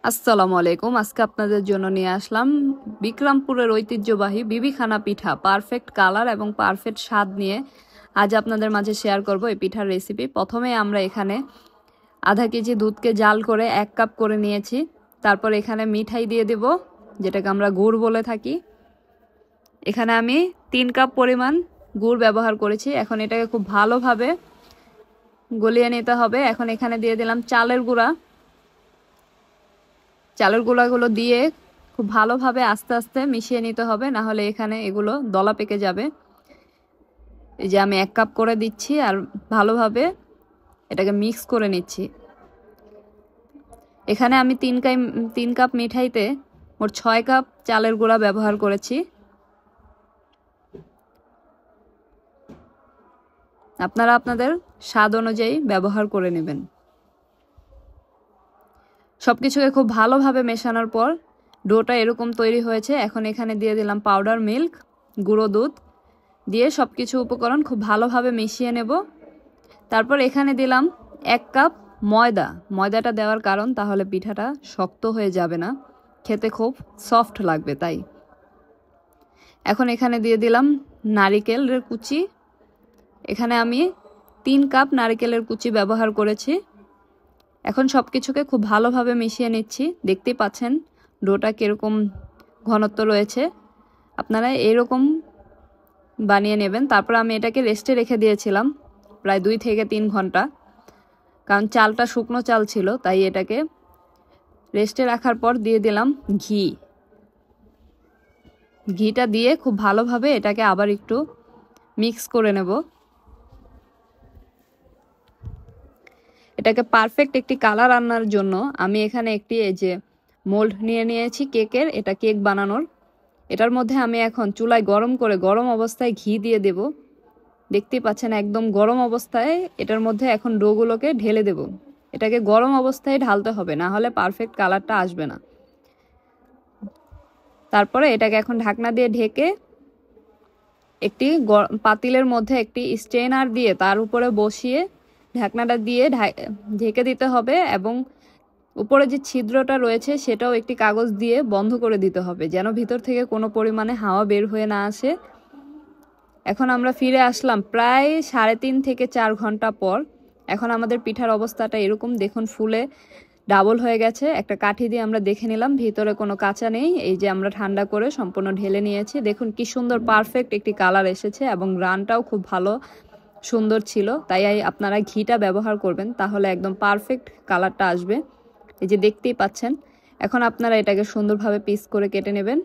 আসসালামু আলাইকুম। আজকে আপনাদের জন্য নিয়ে আসলাম বিক্রমপুরের ঐতিহ্যবাহী বিবিখানা পিঠা। পারফেক্ট কালার এবং পারফেক্ট স্বাদ নিয়ে আজ আপনাদের মাঝে শেয়ার করব এই পিঠার রেসিপি। প্রথমে আমরা এখানে আধা কেজি দুধকে জাল করে 1 কাপ করে নিয়েছি। তারপর এখানে মিঠাই দিয়ে দেব, যেটাকে আমরা গুড় বলে থাকি। এখানে আমি 3 কাপ পরিমাণ গুড় ব্যবহার করেছি। এখন এটাকে খুব ভালোভাবে গলিয়ে নিতে হবে। এখন এখানে দিয়ে দিলাম চালের গুঁড়া। চালের গুঁড়াগুলো দিয়ে খুব ভালোভাবে আস্তে আস্তে মিশিয়ে নিতে হবে, না হলে এখানে এগুলো দলা পেকে যাবে। এই যে আমি 1 কাপ করে দিচ্ছি আর ভালোভাবে এটাকে মিক্স করে নিচ্ছি। এখানে আমি 3 কাপ মিঠাইতে মোট 6 কাপ চালের গুঁড়া ব্যবহার করেছি। আপনারা আপনাদের স্বাদ অনুযায়ী ব্যবহার করে নেবেন। সবকিছুকে খুব ভালোভাবে মেশানোর পর ডোটা এরকম তৈরি হয়েছে। এখন এখানে দিয়ে দিলাম পাউডার মিল্ক, গুঁড়ো দুধ দিয়ে সবকিছু উপকরণ খুব ভালোভাবে মিশিয়ে নেব। তারপর এখানে দিলাম 1 কাপ ময়দা। ময়দাটা দেওয়ার কারণ তাহলে পিঠাটা শক্ত হয়ে যাবে না, খেতে খুব সফট লাগবে তাই। এখন এখানে দিয়ে দিলাম নারিকেলের কুচি। এখানে আমি 3 কাপ নারিকেলের কুচি ব্যবহার করেছি। এখন সবকিছুকে খুব ভালোভাবে মিশিয়ে নিচ্ছি। দেখতেই পাচ্ছেন ডোটা কিরকম ঘনত্ব রয়েছে, আপনারা এরকম বানিয়ে নেবেন। তারপর আমি এটাকে রেস্টে রেখে দিয়েছিলাম প্রায় 2 থেকে 3 ঘন্টা, কারণ চালটা শুকনো চাল ছিল, তাই এটাকে রেস্টে রাখার পর দিয়ে দিলাম ঘি। ঘিটা দিয়ে খুব ভালোভাবে এটাকে আবার একটু মিক্স করে নেব। এটাকে পারফেক্ট একটি কালার আনার জন্য আমি এখানে একটি এই যে মোল্ড নিয়ে নিয়েছি কেকের, এটা কেক বানানোর। এটার মধ্যে আমি এখন চুলায় গরম করে গরম অবস্থায় ঘি দিয়ে দেব। দেখতেই পাচ্ছেন একদম গরম অবস্থায় এটার মধ্যে এখন ডোগুলোকে ঢেলে দেব। এটাকে গরম অবস্থায় ঢালতে হবে, না হলে পারফেক্ট কালারটা আসবে না। তারপরে এটাকে এখন ঢাকনা দিয়ে ঢেকে একটি পাতিলের মধ্যে একটি স্ট্রেনার দিয়ে তার উপরে বসিয়ে ঢাকনাটা দিয়ে ঢেকে দিতে হবে, এবং উপরে যে ছিদ্রটা রয়েছে সেটাও একটি কাগজ দিয়ে বন্ধ করে দিতে হবে, যেন ভিতর থেকে কোনো পরিমাণে হাওয়া বের হয়ে না আসে। এখন আমরা ফিরে আসলাম প্রায় 3.5 থেকে 4 ঘন্টা পর। এখন আমাদের পিঠার অবস্থাটা এরকম, দেখুন ফুলে ডাবল হয়ে গেছে। একটা কাঠি দিয়ে আমরা দেখে নিলাম ভিতরে কোনো কাঁচা নেই। এই যে আমরা ঠান্ডা করে সম্পূর্ণ ঢেলে নিয়েছি। দেখুন কি সুন্দর পারফেক্ট একটি কালার এসেছে, এবং গ্রানটাও খুব ভালো সুন্দর ছিল। তাই আপনারা ঘিটা ব্যবহার করবেন, তাহলে একদম পারফেক্ট কালারটা আসবে। এই যে দেখতেই পাচ্ছেন। এখন আপনারা এটাকে সুন্দরভাবে পিস করে কেটে নেবেন।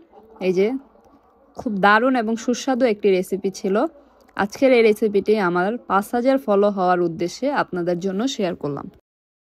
এই যে খুব দারুণ এবং সুস্বাদু একটি রেসিপি ছিল। আজকের এই রেসিপিটি আমার 5000 ফলো হওয়ার উদ্দেশ্যে আপনাদের জন্য শেয়ার করলাম।